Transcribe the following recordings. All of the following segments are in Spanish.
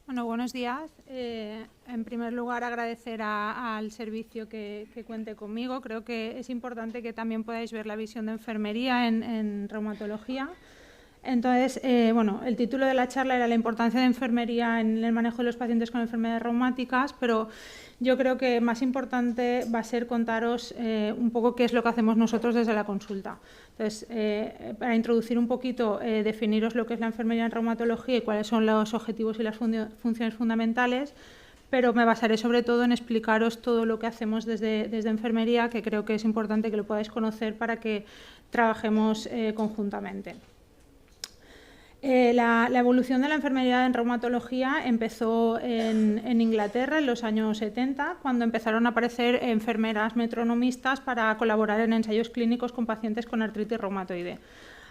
Bueno, buenos días. En primer lugar, agradecer al servicio que cuente conmigo. Creo que es importante que también podáis ver la visión de enfermería en reumatología. Entonces, bueno, el título de la charla era la importancia de enfermería en el manejo de los pacientes con enfermedades reumáticas, pero yo creo que más importante va a ser contaros un poco qué es lo que hacemos nosotros desde la consulta. Entonces, para introducir un poquito, definiros lo que es la enfermería en reumatología y cuáles son los objetivos y las funciones fundamentales, pero me basaré sobre todo en explicaros todo lo que hacemos desde enfermería, que creo que es importante que lo podáis conocer para que trabajemos conjuntamente. La evolución de la enfermería en reumatología empezó en Inglaterra en los años 70, cuando empezaron a aparecer enfermeras metronomistas para colaborar en ensayos clínicos con pacientes con artritis reumatoide.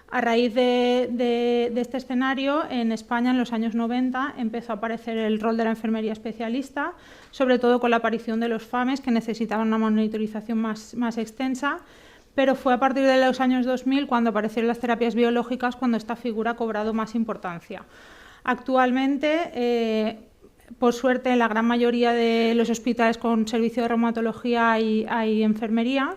A raíz de este escenario, en España en los años 90 empezó a aparecer el rol de la enfermería especialista, sobre todo con la aparición de los FAMES, que necesitaban una monitorización más extensa, pero fue a partir de los años 2000 cuando aparecieron las terapias biológicas cuando esta figura ha cobrado más importancia. Actualmente, por suerte, en la gran mayoría de los hospitales con servicio de reumatología hay enfermería.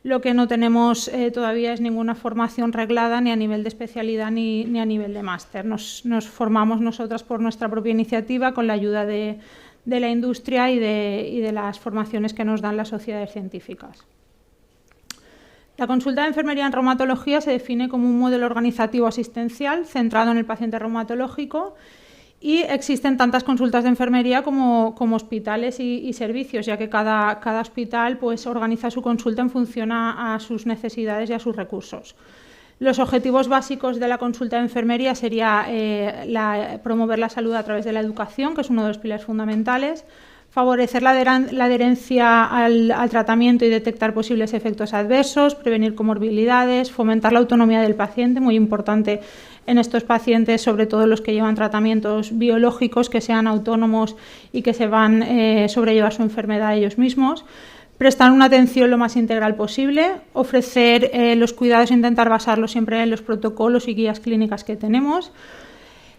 Lo que no tenemos todavía es ninguna formación reglada ni a nivel de especialidad ni a nivel de máster. Nos formamos nosotras por nuestra propia iniciativa con la ayuda de la industria y de las formaciones que nos dan las sociedades científicas. La consulta de enfermería en reumatología se define como un modelo organizativo asistencial centrado en el paciente reumatológico y existen tantas consultas de enfermería como hospitales y servicios, ya que cada hospital pues, organiza su consulta en función a sus necesidades y a sus recursos. Los objetivos básicos de la consulta de enfermería sería promover la salud a través de la educación, que es uno de los pilares fundamentales, favorecer la adherencia al tratamiento y detectar posibles efectos adversos, prevenir comorbilidades, fomentar la autonomía del paciente, muy importante en estos pacientes, sobre todo los que llevan tratamientos biológicos, que sean autónomos y que se van a sobrellevar su enfermedad ellos mismos. Prestar una atención lo más integral posible, ofrecer los cuidados e intentar basarlos siempre en los protocolos y guías clínicas que tenemos.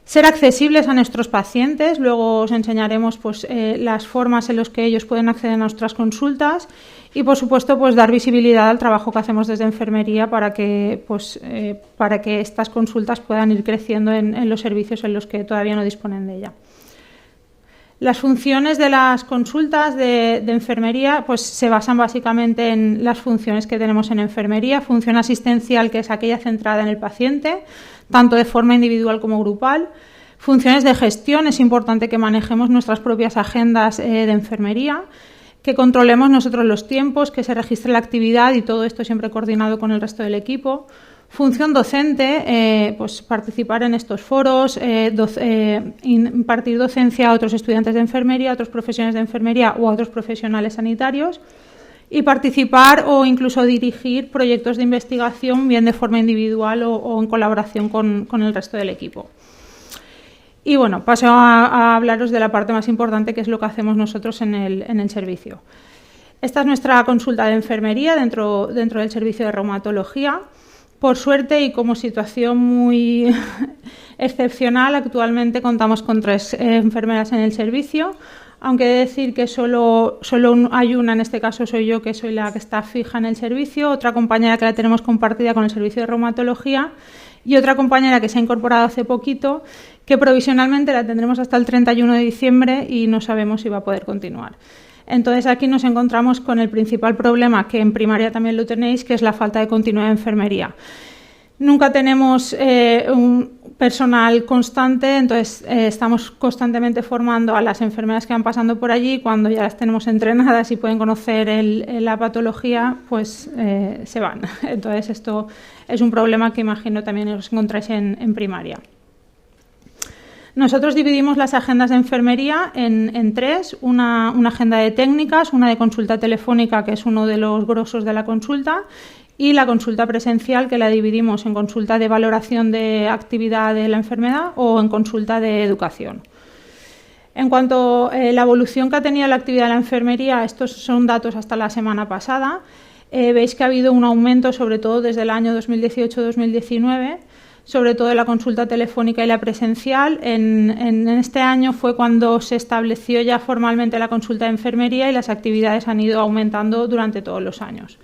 Ser accesibles a nuestros pacientes, luego os enseñaremos pues, las formas en las que ellos pueden acceder a nuestras consultas y, por supuesto, pues, dar visibilidad al trabajo que hacemos desde enfermería para que estas consultas puedan ir creciendo en los servicios en los que todavía no disponen de ella. Las funciones de las consultas de enfermería pues, se basan básicamente en las funciones que tenemos en enfermería, función asistencial, que es aquella centrada en el paciente, tanto de forma individual como grupal. Funciones de gestión, es importante que manejemos nuestras propias agendas de enfermería, que controlemos nosotros los tiempos, que se registre la actividad y todo esto siempre coordinado con el resto del equipo. Función docente, pues participar en estos foros, impartir docencia a otros estudiantes de enfermería, a otros profesionales de enfermería o a otros profesionales sanitarios y participar o incluso dirigir proyectos de investigación bien de forma individual o en colaboración con el resto del equipo. Y bueno, paso a hablaros de la parte más importante, que es lo que hacemos nosotros en el servicio. Esta es nuestra consulta de enfermería dentro del servicio de reumatología. Por suerte y como situación muy excepcional, actualmente contamos con 3 enfermeras en el servicio, aunque he de decir que solo hay una, en este caso soy yo, que soy la que está fija en el servicio, otra compañera que la tenemos compartida con el servicio de reumatología y otra compañera que se ha incorporado hace poquito, que provisionalmente la tendremos hasta el 31 de diciembre y no sabemos si va a poder continuar. Entonces aquí nos encontramos con el principal problema, que en primaria también lo tenéis, que es la falta de continuidad de enfermería. Nunca tenemos un personal constante, entonces estamos constantemente formando a las enfermeras que van pasando por allí. Cuando ya las tenemos entrenadas y pueden conocer la patología, pues se van. Entonces esto es un problema que imagino también os encontráis en primaria. Nosotros dividimos las agendas de enfermería en 3, una agenda de técnicas, una de consulta telefónica, que es uno de los grosos de la consulta, y la consulta presencial, que la dividimos en consulta de valoración de actividad de la enfermedad o en consulta de educación. En cuanto a la evolución que ha tenido la actividad de la enfermería, estos son datos hasta la semana pasada, veis que ha habido un aumento, sobre todo desde el año 2018-2019, sobre todo la consulta telefónica y la presencial. En este año fue cuando se estableció ya formalmente la consulta de enfermería y las actividades han ido aumentando durante todos los años.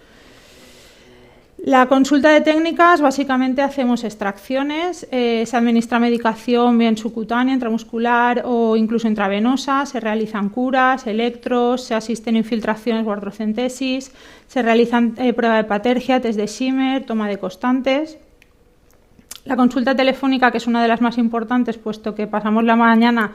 La consulta de técnicas, básicamente hacemos extracciones, se administra medicación bien subcutánea, intramuscular o incluso intravenosa, se realizan curas, electros, se asisten infiltraciones o artrocentesis, se realizan prueba de hepatergia, test de Schimmer, toma de constantes. La consulta telefónica, que es una de las más importantes, puesto que pasamos la mañana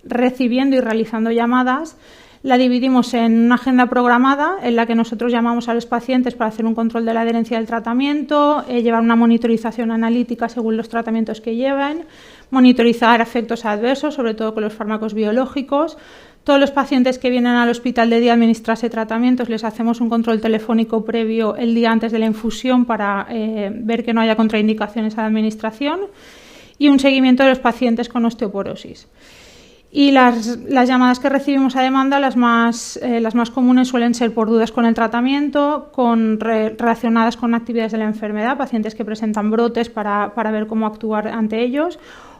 recibiendo y realizando llamadas, la dividimos en una agenda programada en la que nosotros llamamos a los pacientes para hacer un control de la adherencia del tratamiento, llevar una monitorización analítica según los tratamientos que lleven, monitorizar efectos adversos, sobre todo con los fármacos biológicos. Todos los pacientes que vienen al hospital de día a administrarse tratamientos les hacemos un control telefónico previo el día antes de la infusión para ver que no haya contraindicaciones a la administración y un seguimiento de los pacientes con osteoporosis. Y las llamadas que recibimos a demanda, las más comunes suelen ser por dudas con el tratamiento, relacionadas con actividades de la enfermedad, pacientes que presentan brotes para ver cómo actuar ante ellos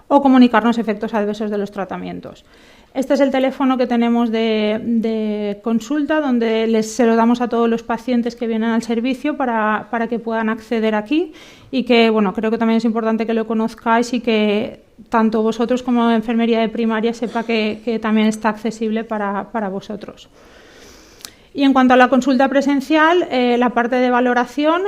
o comunicarnos efectos adversos de los tratamientos. Este es el teléfono que tenemos de consulta, donde se lo damos a todos los pacientes que vienen al servicio para que puedan acceder aquí y que, bueno, creo que también es importante que lo conozcáis y que tanto vosotros como enfermería de primaria sepa que también está accesible para vosotros. Y en cuanto a la consulta presencial, la parte de valoración,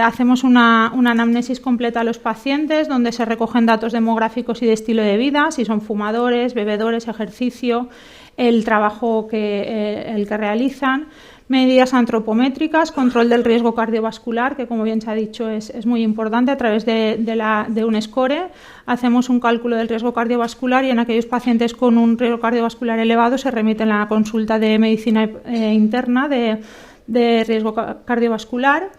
hacemos una anamnesis completa a los pacientes donde se recogen datos demográficos y de estilo de vida, si son fumadores, bebedores, ejercicio, el trabajo el que realizan, medidas antropométricas, control del riesgo cardiovascular, que como bien se ha dicho es muy importante. A través de un score hacemos un cálculo del riesgo cardiovascular y en aquellos pacientes con un riesgo cardiovascular elevado se remiten a la consulta de medicina interna de riesgo cardiovascular.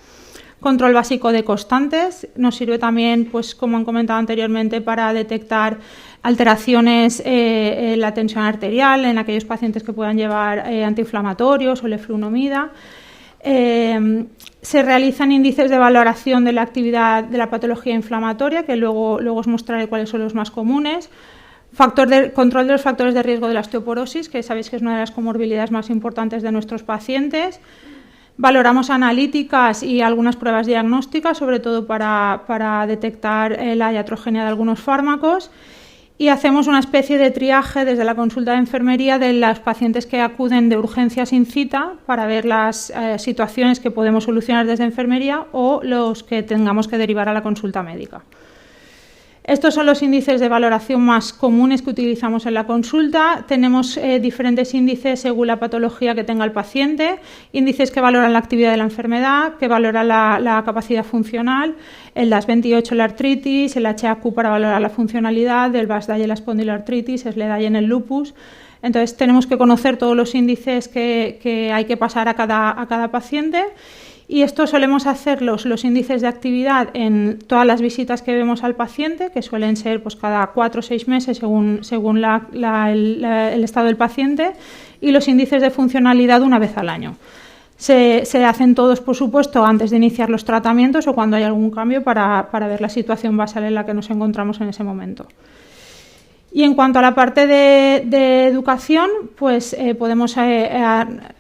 Control básico de constantes, nos sirve también, pues como han comentado anteriormente, para detectar alteraciones en la tensión arterial en aquellos pacientes que puedan llevar antiinflamatorios o leflunomida. Se realizan índices de valoración de la actividad de la patología inflamatoria, que luego os mostraré cuáles son los más comunes. Control de los factores de riesgo de la osteoporosis, que sabéis que es una de las comorbilidades más importantes de nuestros pacientes. Valoramos analíticas y algunas pruebas diagnósticas, sobre todo para detectar la iatrogenia de algunos fármacos. Y hacemos una especie de triaje desde la consulta de enfermería de los pacientes que acuden de urgencia sin cita para ver las situaciones que podemos solucionar desde enfermería o los que tengamos que derivar a la consulta médica. Estos son los índices de valoración más comunes que utilizamos en la consulta. Tenemos diferentes índices según la patología que tenga el paciente, índices que valoran la actividad de la enfermedad, que valoran la capacidad funcional, el DAS28 la artritis, el HAQ para valorar la funcionalidad, el VASDAI la espondiloartritis, el SLEDAI en el lupus. Entonces tenemos que conocer todos los índices que hay que pasar a cada paciente. Y esto solemos hacer los índices de actividad en todas las visitas que vemos al paciente, que suelen ser pues, cada 4 o 6 meses según el estado del paciente, y los índices de funcionalidad una vez al año. Se hacen todos, por supuesto, antes de iniciar los tratamientos o cuando hay algún cambio para ver la situación basal en la que nos encontramos en ese momento. Y en cuanto a la parte de educación, pues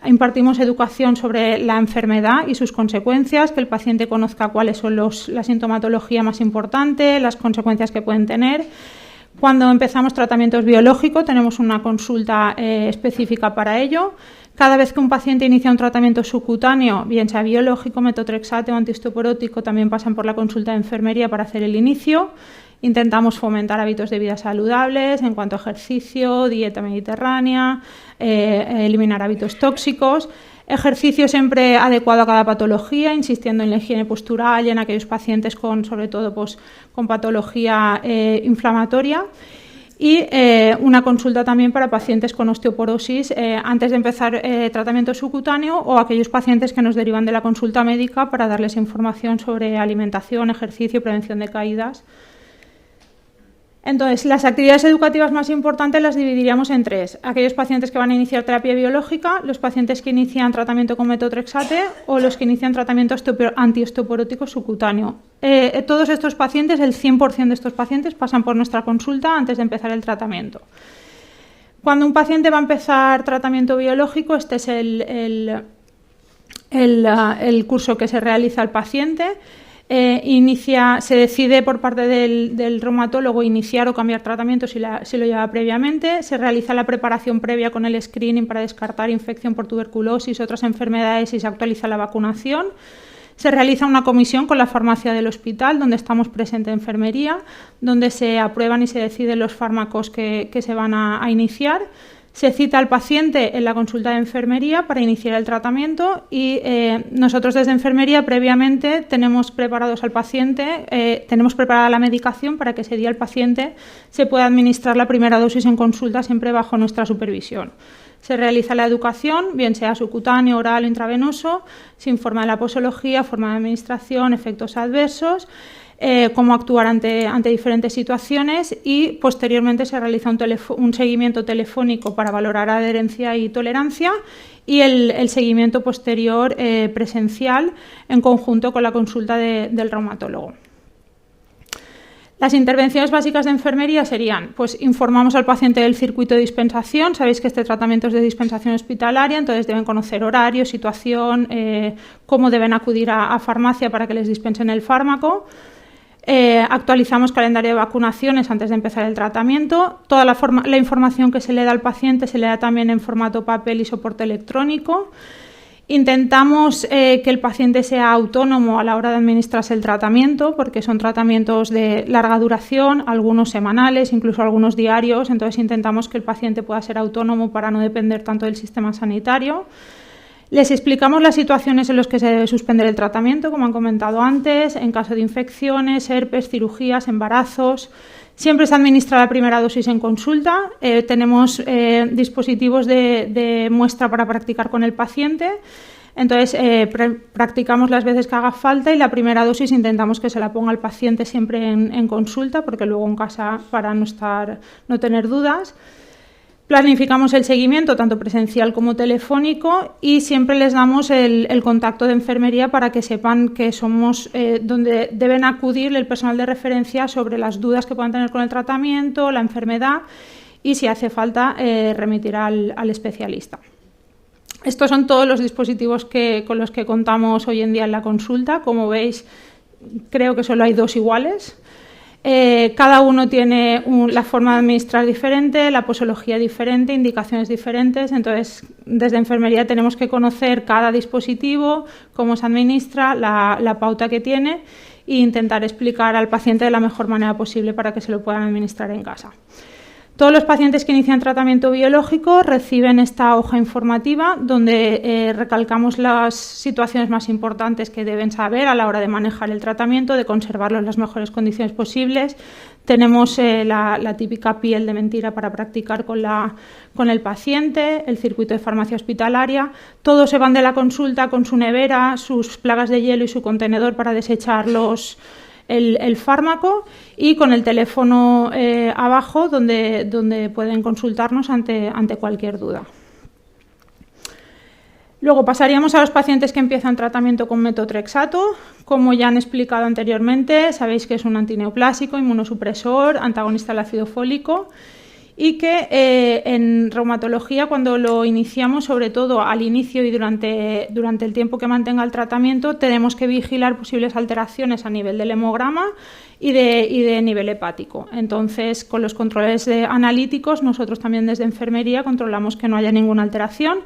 impartimos educación sobre la enfermedad y sus consecuencias, que el paciente conozca cuáles son la sintomatología más importante, las consecuencias que pueden tener. Cuando empezamos tratamientos biológicos, tenemos una consulta específica para ello. Cada vez que un paciente inicia un tratamiento subcutáneo, bien sea biológico, metotrexate o antiosteoporótico, también pasan por la consulta de enfermería para hacer el inicio. Intentamos fomentar hábitos de vida saludables en cuanto a ejercicio, dieta mediterránea, eliminar hábitos tóxicos, ejercicio siempre adecuado a cada patología, insistiendo en la higiene postural y en aquellos pacientes sobre todo con patología inflamatoria. Y una consulta también para pacientes con osteoporosis antes de empezar tratamiento subcutáneo o aquellos pacientes que nos derivan de la consulta médica para darles información sobre alimentación, ejercicio y prevención de caídas. Entonces, las actividades educativas más importantes las dividiríamos en tres. Aquellos pacientes que van a iniciar terapia biológica, los pacientes que inician tratamiento con metotrexate o los que inician tratamiento antiosteoporótico subcutáneo. Todos estos pacientes, el 100% de estos pacientes pasan por nuestra consulta antes de empezar el tratamiento. Cuando un paciente va a empezar tratamiento biológico, este es el curso que se realiza al paciente. Se decide por parte del reumatólogo iniciar o cambiar tratamiento si lo lleva previamente. Se realiza la preparación previa con el screening para descartar infección por tuberculosis, otras enfermedades y se actualiza la vacunación. Se realiza una comisión con la farmacia del hospital, donde estamos presentes en enfermería, donde se aprueban y se deciden los fármacos que se van a iniciar. Se cita al paciente en la consulta de enfermería para iniciar el tratamiento y nosotros desde enfermería previamente tenemos preparados al paciente, tenemos preparada la medicación para que ese día el paciente se pueda administrar la primera dosis en consulta siempre bajo nuestra supervisión. Se realiza la educación, bien sea subcutáneo, oral o intravenoso, se informa de la posología, forma de administración, efectos adversos, cómo actuar ante diferentes situaciones y posteriormente se realiza un seguimiento telefónico para valorar adherencia y tolerancia y el seguimiento posterior presencial en conjunto con la consulta del reumatólogo. Las intervenciones básicas de enfermería serían, pues informamos al paciente del circuito de dispensación, sabéis que este tratamiento es de dispensación hospitalaria, entonces deben conocer horario, situación, cómo deben acudir a farmacia para que les dispensen el fármaco. Actualizamos calendario de vacunaciones antes de empezar el tratamiento. Toda la información que se le da al paciente se le da también en formato papel y soporte electrónico. Intentamos que el paciente sea autónomo a la hora de administrarse el tratamiento, porque son tratamientos de larga duración, algunos semanales, incluso algunos diarios. Entonces intentamos que el paciente pueda ser autónomo para no depender tanto del sistema sanitario. Les explicamos las situaciones en las que se debe suspender el tratamiento, como han comentado antes, en caso de infecciones, herpes, cirugías, embarazos. Siempre se administra la primera dosis en consulta. Tenemos dispositivos de muestra para practicar con el paciente. Entonces, practicamos las veces que haga falta y la primera dosis intentamos que se la ponga el paciente siempre en consulta, porque luego en casa para no tener dudas. Planificamos el seguimiento, tanto presencial como telefónico, y siempre les damos el contacto de enfermería para que sepan que somos donde deben acudir el personal de referencia sobre las dudas que puedan tener con el tratamiento, la enfermedad y, si hace falta, remitir al especialista. Estos son todos los dispositivos con los que contamos hoy en día en la consulta. Como veis, creo que solo hay 2 iguales. Cada uno tiene la forma de administrar diferente, la posología diferente, indicaciones diferentes. Entonces, desde enfermería tenemos que conocer cada dispositivo, cómo se administra, la pauta que tiene e intentar explicar al paciente de la mejor manera posible para que se lo puedan administrar en casa. Todos los pacientes que inician tratamiento biológico reciben esta hoja informativa donde recalcamos las situaciones más importantes que deben saber a la hora de manejar el tratamiento, de conservarlo en las mejores condiciones posibles. Tenemos la típica piel de mentira para practicar con el paciente, el circuito de farmacia hospitalaria. Todos se van de la consulta con su nevera, sus plagas de hielo y su contenedor para desechar el fármaco y con el teléfono abajo donde pueden consultarnos ante cualquier duda. Luego pasaríamos a los pacientes que empiezan tratamiento con metotrexato. Como ya han explicado anteriormente, sabéis que es un antineoplásico, inmunosupresor, antagonista del ácido fólico y que en reumatología, cuando lo iniciamos, sobre todo al inicio y durante el tiempo que mantenga el tratamiento, tenemos que vigilar posibles alteraciones a nivel del hemograma y de nivel hepático. Entonces, con los controles analíticos, nosotros también desde enfermería controlamos que no haya ninguna alteración.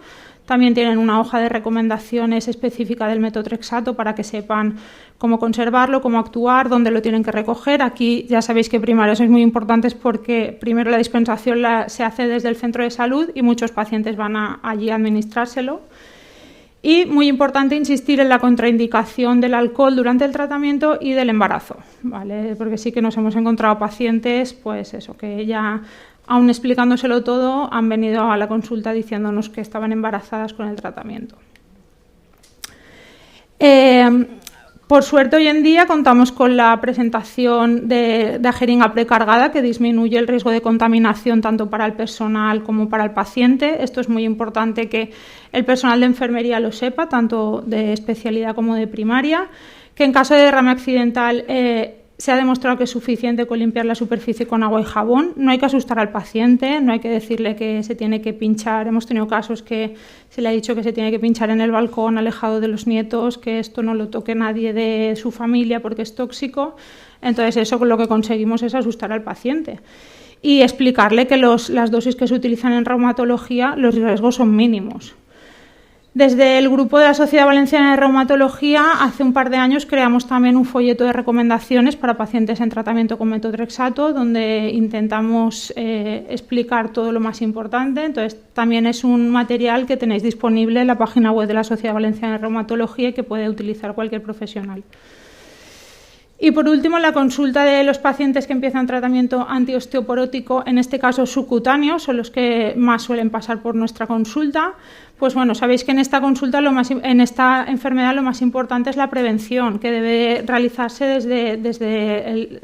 También tienen una hoja de recomendaciones específica del metotrexato para que sepan cómo conservarlo, cómo actuar, dónde lo tienen que recoger. Aquí ya sabéis que primero sois muy importantes porque primero la dispensación se hace desde el centro de salud y muchos pacientes van allí a administrárselo. Y muy importante insistir en la contraindicación del alcohol durante el tratamiento y del embarazo, ¿vale? Porque sí que nos hemos encontrado pacientes, pues eso, que ya, aún explicándoselo todo, han venido a la consulta diciéndonos que estaban embarazadas con el tratamiento. Por suerte, hoy en día contamos con la presentación de jeringa precargada, que disminuye el riesgo de contaminación tanto para el personal como para el paciente. Esto es muy importante que el personal de enfermería lo sepa, tanto de especialidad como de primaria, que en caso de derrame accidental se ha demostrado que es suficiente con limpiar la superficie con agua y jabón. No hay que asustar al paciente, no hay que decirle que se tiene que pinchar. Hemos tenido casos que se le ha dicho que se tiene que pinchar en el balcón, alejado de los nietos, que esto no lo toque nadie de su familia porque es tóxico. Entonces, eso lo que conseguimos es asustar al paciente y explicarle que las dosis que se utilizan en reumatología, los riesgos son mínimos. Desde el grupo de la Sociedad Valenciana de Reumatología, hace un par de años creamos también un folleto de recomendaciones para pacientes en tratamiento con metotrexato, donde intentamos explicar todo lo más importante. Entonces, también es un material que tenéis disponible en la página web de la Sociedad Valenciana de Reumatología y que puede utilizar cualquier profesional. Y por último, la consulta de los pacientes que empiezan tratamiento antiosteoporótico, en este caso subcutáneo, son los que más suelen pasar por nuestra consulta. Pues bueno, sabéis que en esta consulta, en esta enfermedad, lo más importante es la prevención, que debe realizarse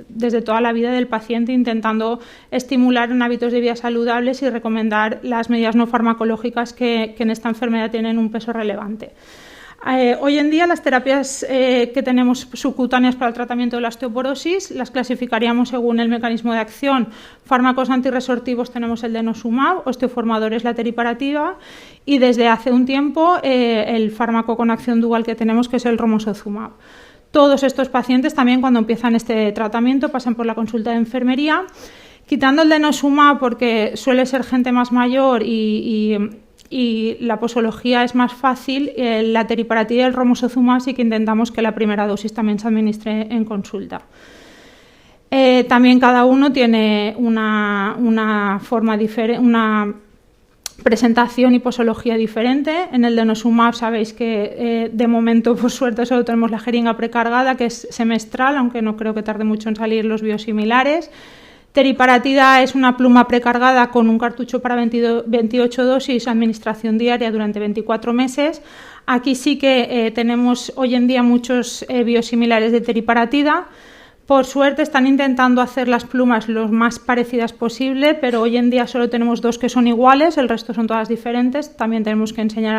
desde toda la vida del paciente, intentando estimular en hábitos de vida saludables y recomendar las medidas no farmacológicas que en esta enfermedad tienen un peso relevante. Hoy en día las terapias que tenemos subcutáneas para el tratamiento de la osteoporosis las clasificaríamos según el mecanismo de acción. Fármacos antirresortivos tenemos el denosumab, osteoformadores la teriparatida y desde hace un tiempo el fármaco con acción dual que tenemos, que es el romosozumab. Todos estos pacientes también, cuando empiezan este tratamiento, pasan por la consulta de enfermería, quitando el denosumab porque suele ser gente más mayor y la posología es más fácil. La teriparatida y el romosozumab sí que intentamos que la primera dosis también se administre en consulta. También cada uno tiene una forma diferente, una presentación y posología diferente. En el denosumab sabéis que de momento, por suerte, solo tenemos la jeringa precargada, que es semestral, aunque no creo que tarde mucho en salir los biosimilares. Teriparatida es una pluma precargada con un cartucho para 28 dosis, administración diaria durante 24 meses. Aquí sí que tenemos hoy en día muchos biosimilares de teriparatida. Por suerte están intentando hacer las plumas lo más parecidas posible, pero hoy en día solo tenemos 2 que son iguales, el resto son todas diferentes. También tenemos que enseñar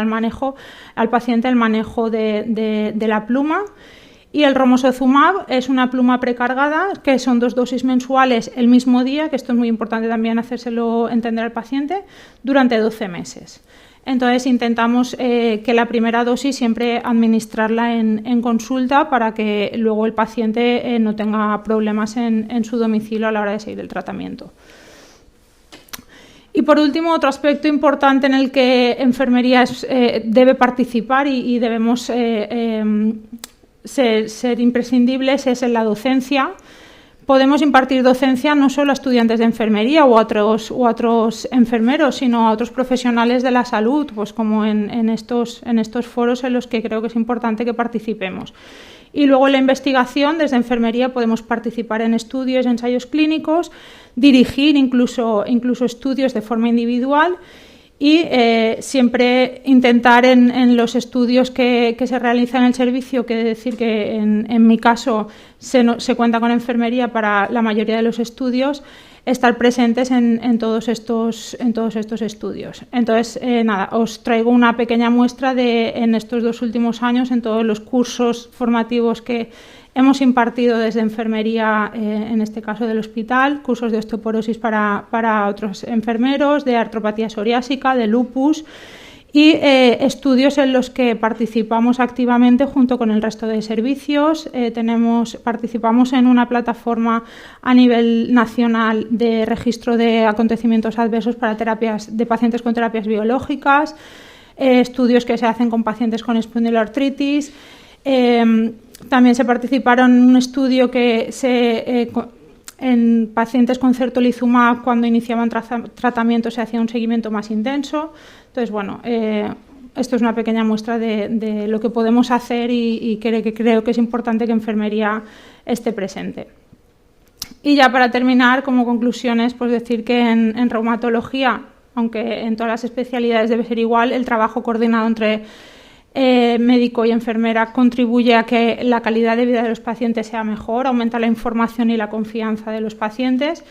al paciente el manejo de la pluma. Y el romosozumab es una pluma precargada, que son 2 dosis mensuales el mismo día, que esto es muy importante también hacérselo entender al paciente, durante 12 meses. Entonces intentamos que la primera dosis siempre administrarla en consulta para que luego el paciente no tenga problemas en su domicilio a la hora de seguir el tratamiento. Y por último, otro aspecto importante en el que enfermería debe participar y debemos ser imprescindibles es en la docencia. Podemos impartir docencia no solo a estudiantes de enfermería o a otros enfermeros, sino a otros profesionales de la salud, pues como en estos foros en los que creo que es importante que participemos. Y luego en la investigación, desde enfermería podemos participar en estudios, ensayos clínicos, dirigir incluso estudios de forma individual. Y siempre intentar en los estudios que se realizan en el servicio, que decir que en mi caso se cuenta con enfermería para la mayoría de los estudios, estar presentes en todos estos estudios. Entonces, os traigo una pequeña muestra en estos 2 últimos años, en todos los cursos formativos que hemos impartido desde enfermería, en este caso del hospital, cursos de osteoporosis para otros enfermeros, de artropatía psoriásica, de lupus y estudios en los que participamos activamente junto con el resto de servicios. Participamos en una plataforma a nivel nacional de registro de acontecimientos adversos para terapias de pacientes con terapias biológicas, estudios que se hacen con pacientes con espondiloartritis. También se participaron en un estudio que en pacientes con certolizumab, cuando iniciaban tratamiento, se hacía un seguimiento más intenso. Entonces, bueno, esto es una pequeña muestra de lo que podemos hacer y creo que es importante que enfermería esté presente. Y ya para terminar, como conclusiones, pues decir que en reumatología, aunque en todas las especialidades debe ser igual, el trabajo coordinado entre médico y enfermera contribuye a que la calidad de vida de los pacientes sea mejor, aumenta la información y la confianza de los pacientes.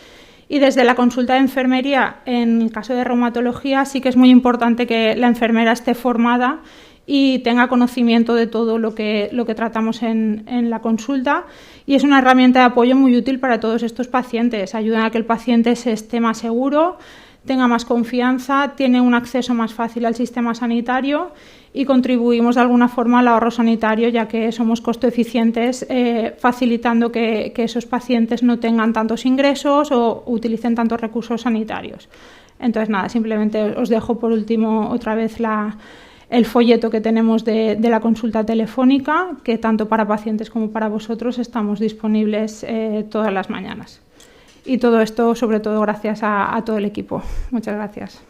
Y desde la consulta de enfermería, en el caso de reumatología, sí que es muy importante que la enfermera esté formada y tenga conocimiento de todo lo que tratamos en la consulta, y es una herramienta de apoyo muy útil para todos estos pacientes. Ayudan a que el paciente se esté más seguro, tenga más confianza, tiene un acceso más fácil al sistema sanitario y contribuimos de alguna forma al ahorro sanitario, ya que somos costo eficientes, facilitando que esos pacientes no tengan tantos ingresos o utilicen tantos recursos sanitarios. Entonces, nada, simplemente os dejo por último otra vez el folleto que tenemos de la consulta telefónica, que tanto para pacientes como para vosotros estamos disponibles todas las mañanas. Y todo esto, sobre todo, gracias a todo el equipo. Muchas gracias.